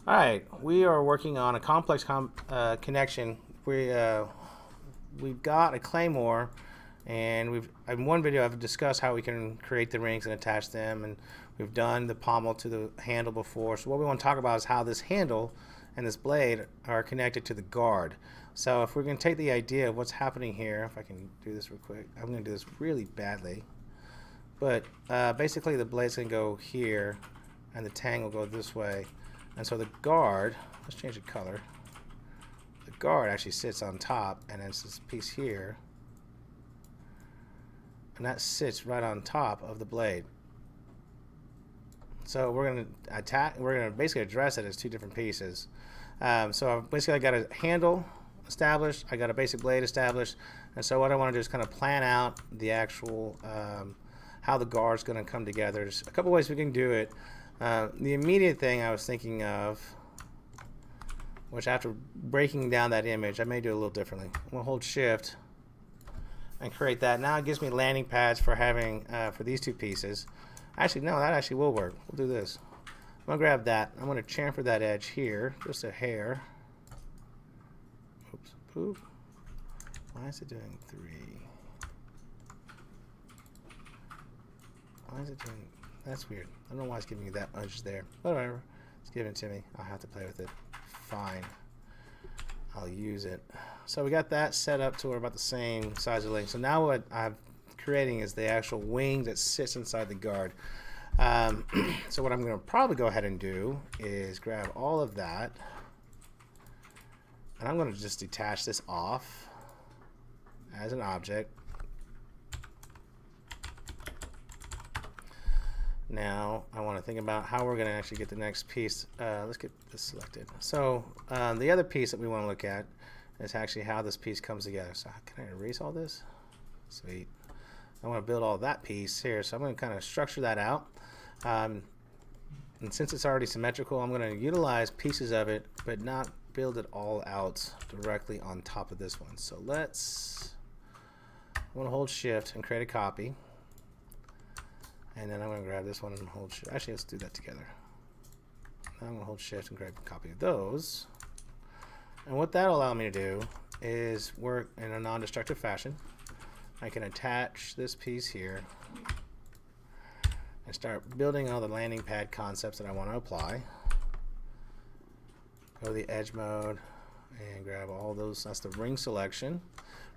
All right, we are working on a complex connection. We've got a Claymore, and in one video I've discussed how we can create the rings and attach them, and we've done the pommel to the handle before. So what we want to talk about is how this handle and this blade are connected to the guard. So if we're going to take the idea of what's happening here, if I can do this real quick, I'm going to do this really badly, but basically the blade's going to go here, and the tang will go this way. And so the guard, let's change the color. The guard actually sits on top, and it's this piece here, and that sits right on top of the blade. So we're going to attack. We're going to basically address it as two different pieces. So I've basically got a handle established. I got a basic blade established, and so what I want to do is kind of plan out the actual how the guard's going to come together. There's a couple ways we can do it. The immediate thing I was thinking of, which after breaking down that image, I may do a little differently. I'm going to hold shift and create that. Now it gives me landing pads for having for these two pieces. Actually, no, that actually will work. We'll do this. I'm going to grab that. I'm going to chamfer that edge here, just a hair. Oops. Oop. Why is it doing 3? Why is it doing... That's weird. I don't know why it's giving me that edge there. Whatever. It's giving it to me. I'll have to play with it. Fine. I'll use it. So we got that set up to where about the same size of length. So now what I'm creating is the actual wing that sits inside the guard. So what I'm going to probably go ahead and do is grab all of that, and I'm going to just detach this off as an object. Now I want to think about how we're going to actually get the next piece. Let's get this selected. So the other piece that we want to look at is actually how this piece comes together. So can I erase all this? Sweet. I want to build all that piece here, so I'm going to kind of structure that out. And since it's already symmetrical, I'm going to utilize pieces of it, but not build it all out directly on top of this one. So I'm going to hold shift and create a copy. And then I'm going to grab this one and hold shift. Actually, let's do that together. Now I'm going to hold shift and grab a copy of those. And what that'll allow me to do is work in a non-destructive fashion. I can attach this piece here and start building all the landing pad concepts that I want to apply. Go to the edge mode and grab all those. That's the ring selection.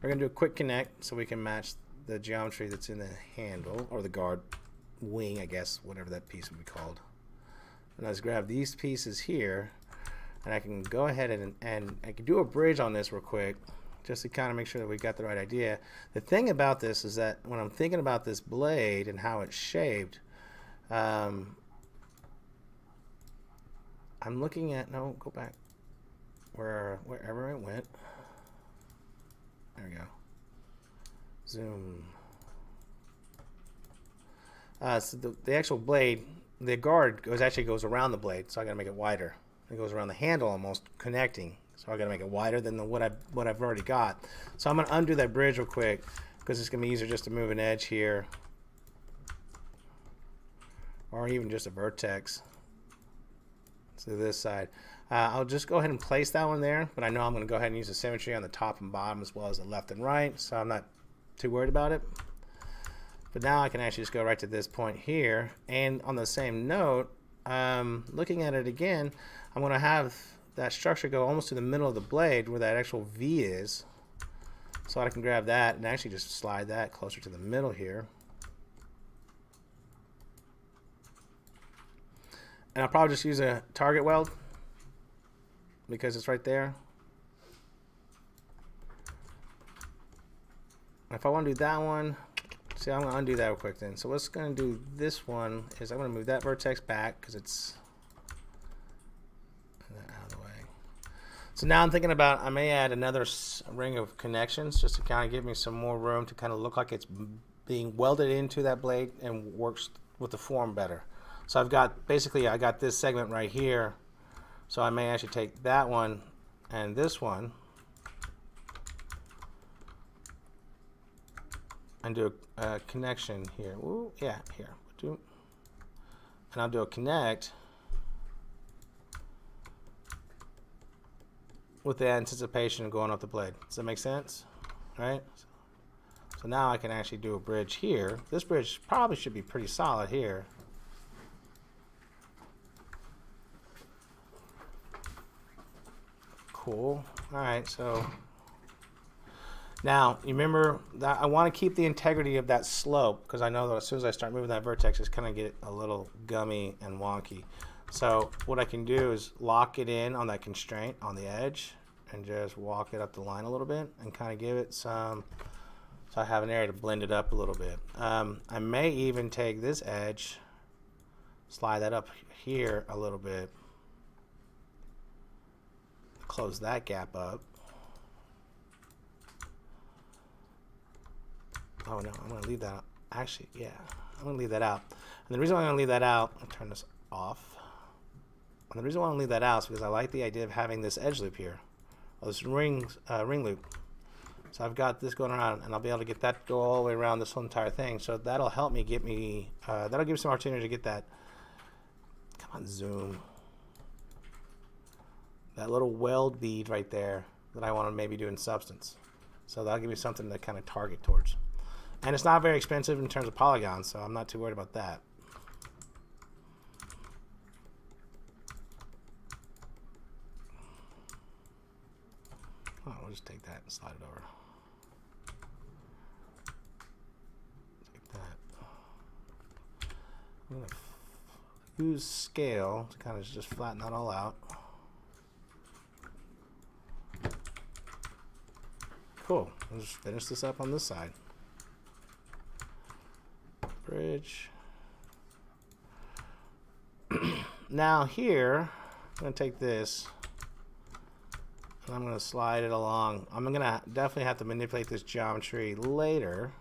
We're going to do a quick connect so we can match the geometry that's in the handle, or the guard wing, I guess, whatever that piece would be called. And let's grab these pieces here, and I can go ahead and I can do a bridge on this real quick, just to kind of make sure that we got the right idea. The thing about this is that when I'm thinking about this blade and how it's shaped, I'm looking at, no, go back, wherever it went. There we go. Zoom. So the actual blade, the guard actually goes around the blade, so I got to make it wider. It goes around the handle almost, connecting. So I got to make it wider than what I've already got. So I'm going to undo that bridge real quick, because it's going to be easier just to move an edge here, or even just a vertex to this side. I'll just go ahead and place that one there, but I know I'm going to go ahead and use the symmetry on the top and bottom as well as the left and right, so I'm not too worried about it. But now I can actually just go right to this point here, and on the same note, looking at it again, I'm going to have that structure go almost to the middle of the blade where that actual V is, so I can grab that and actually just slide that closer to the middle here. And I'll probably just use a target weld because it's right there. If I want to do that one, see, I'm going to undo that real quick then. So what's going to do this one is I'm going to move that vertex back because it's out of the way. So now I'm thinking about, I may add another ring of connections just to kind of give me some more room to kind of look like it's being welded into that blade and works with the form better. So I've got, basically I got this segment right here. So I may actually take that one and this one and do a connection here. Ooh, yeah, here. And I'll do a connect with the anticipation of going off the blade. Does that make sense? Right? So now I can actually do a bridge here. This bridge probably should be pretty solid here. Cool. All right, so now you remember that I want to keep the integrity of that slope, because I know that as soon as I start moving that vertex, it's kind of get a little gummy and wonky. So what I can do is lock it in on that constraint on the edge and just walk it up the line a little bit and kind of give it some, so I have an area to blend it up a little bit. I may even take this edge, slide that up here a little bit, close that gap up. Oh no, I'm gonna leave that out. Actually, yeah, I'm gonna leave that out. And the reason why I'm gonna leave that out, I'll turn this off. And the reason why I'm gonna leave that out is because I like the idea of having this edge loop here, or this ring loop. So I've got this going around, and I'll be able to get that go all the way around this whole entire thing. So that'll help me get me, that'll give me some opportunity to get that, come on, zoom. That little weld bead right there that I want to maybe do in substance. So that'll give me something to kind of target towards. And it's not very expensive in terms of polygons, so I'm not too worried about that. Oh, we'll just take that and slide it over. Take that. I'm going to use scale to kind of just flatten that all out. Cool. I'll just finish this up on this side. Bridge. Now here, I'm going to take this and I'm going to slide it along. I'm going to definitely have to manipulate this geometry later,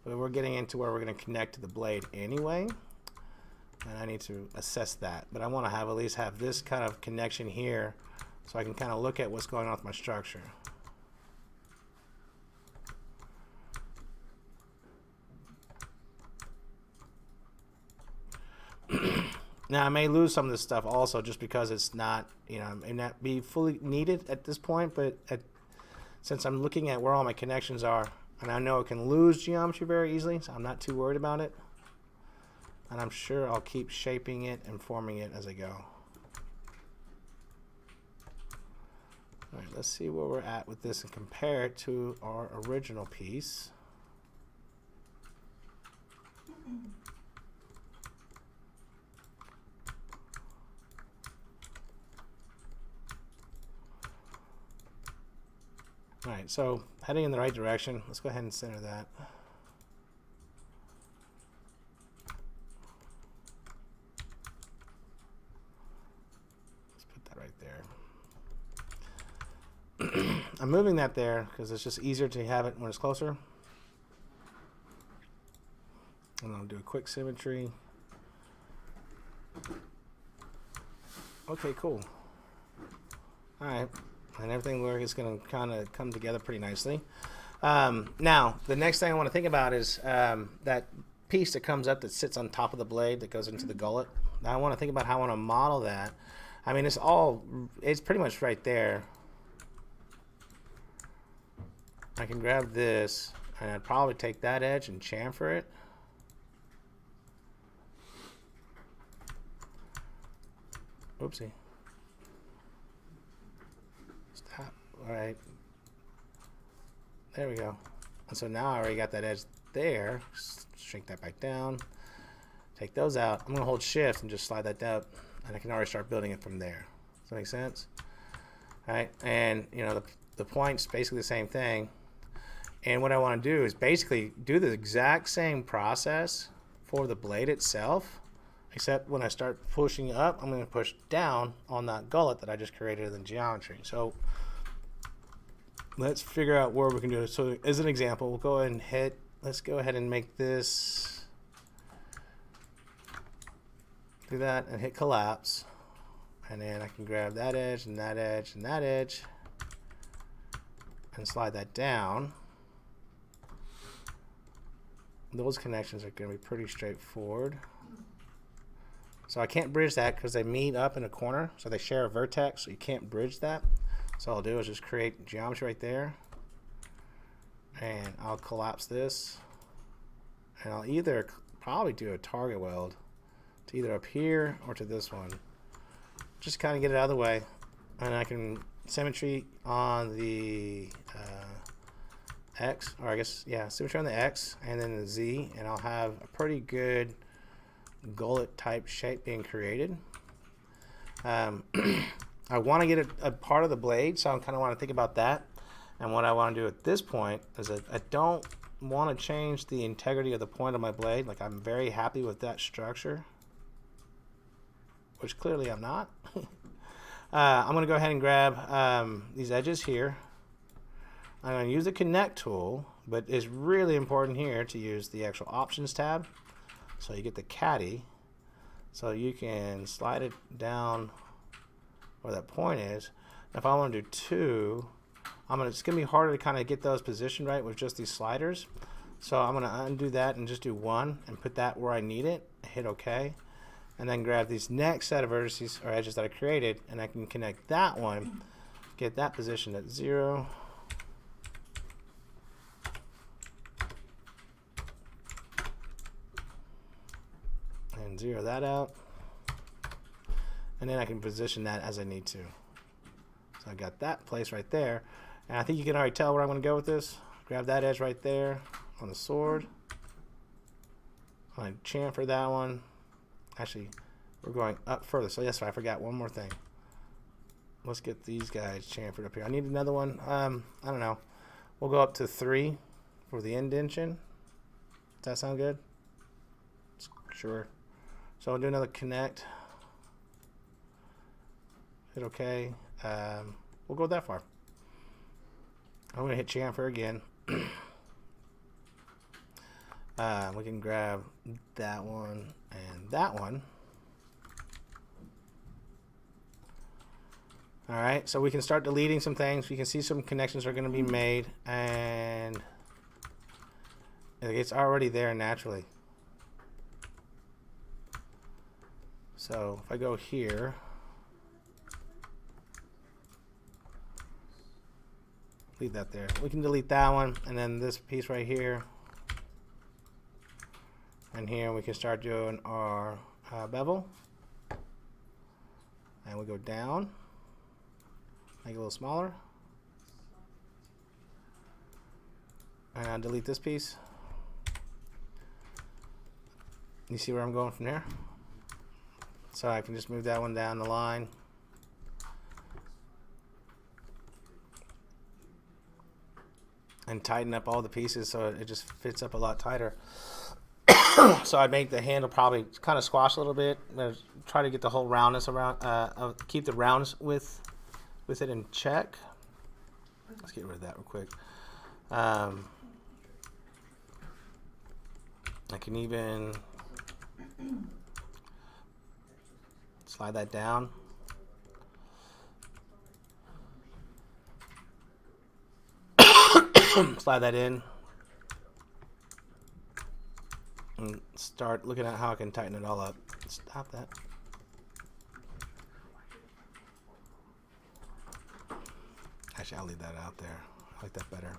but we're getting into where we're going to connect to the blade anyway, and I need to assess that. But I want to have at least have this kind of connection here so I can kind of look at what's going on with my structure. Now I may lose some of this stuff also just because it's not, you know, it may not be fully needed at this point, but since I'm looking at where all my connections are, and I know it can lose geometry very easily, so I'm not too worried about it. And I'm sure I'll keep shaping it and forming it as I go. All right, let's see where we're at with this and compare it to our original piece. All right, so heading in the right direction. Let's go ahead and center that. Let's put that right there. I'm moving that there because it's just easier to have it when it's closer. And I'll do a quick symmetry. Okay, cool. All right. And everything is going to kind of come together pretty nicely. Now, the next thing I want to think about is that piece that comes up that sits on top of the blade that goes into the gullet. Now, I want to think about how I want to model that. I mean, it's pretty much right there. I can grab this, and I'd probably take that edge and chamfer it. Oopsie. All right, there we go. And so now I already got that edge there. Shrink that back down. Take those out. I'm gonna hold shift and just slide that down, and I can already start building it from there. Does that make sense? All right, and you know the point's basically the same thing. And what I want to do is basically do the exact same process for the blade itself, except when I start pushing up, I'm going to push down on that gullet that I just created in the geometry. So let's figure out where we can do it. So as an example, we'll go ahead and hit, let's go ahead and make this, do that and hit collapse. And then I can grab that edge and that edge and that edge and slide that down. Those connections are going to be pretty straightforward. So I can't bridge that because they meet up in a corner. So they share a vertex, so you can't bridge that. So all I'll do is just create geometry right there. And I'll collapse this. And I'll either probably do a target weld to either up here or to this one. Just kind of get it out of the way. And I can symmetry on the X, or I guess, yeah, symmetry on the X and then the Z, and I'll have a pretty good gullet type shape being created. I want to get a part of the blade, so I kind of want to think about that. And what I want to do at this point is that I don't want to change the integrity of the point of my blade. Like, I'm very happy with that structure, which clearly I'm not. I'm going to go ahead and grab these edges here. I'm going to use the connect tool, but it's really important here to use the actual options tab. So you get the caddy, so you can slide it down where that point is. If I want to do 2, it's going to be harder to kind of get those positioned right with just these sliders. So I'm going to undo that and just do 1 and put that where I need it. Hit OK. And then grab these next set of vertices or edges that I created, and I can connect that one, get that positioned at 0. And 0 that out. And then I can position that as I need to. So I got that place right there. And I think you can already tell where I'm going to go with this. Grab that edge right there on the sword. I chamfer that one. Actually, we're going up further. So yes, I forgot one more thing. Let's get these guys chamfered up here. I need another one. I don't know. We'll go up to 3 for the indentation. Does that sound good? Sure. So I'll do another connect. Hit OK. We'll go that far. I'm going to hit chamfer again. We can grab that one and that one. All right, so we can start deleting some things. We can see some connections are going to be made, and it's already there naturally. So if I go here, leave that there. We can delete that one, and then this piece right here. And here we can start doing our bevel. And we go down, make it a little smaller. And I'll delete this piece. You see where I'm going from there? So I can just move that one down the line. And tighten up all the pieces so it just fits up a lot tighter. So I make the handle probably kind of squash a little bit. Try to get the whole roundness around, keep the roundness with it in check. Let's get rid of that real quick. I can even slide that down. Slide that in. And start looking at how I can tighten it all up. Stop that. Actually, I'll leave that out there. I like that better.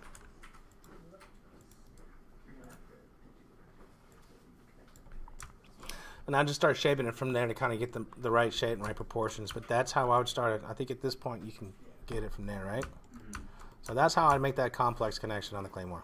And I'll just start shaping it from there to kind of get the right shape and right proportions. But that's how I would start it. I think at this point you can get it from there, right? So that's how I make that complex connection on the Claymore.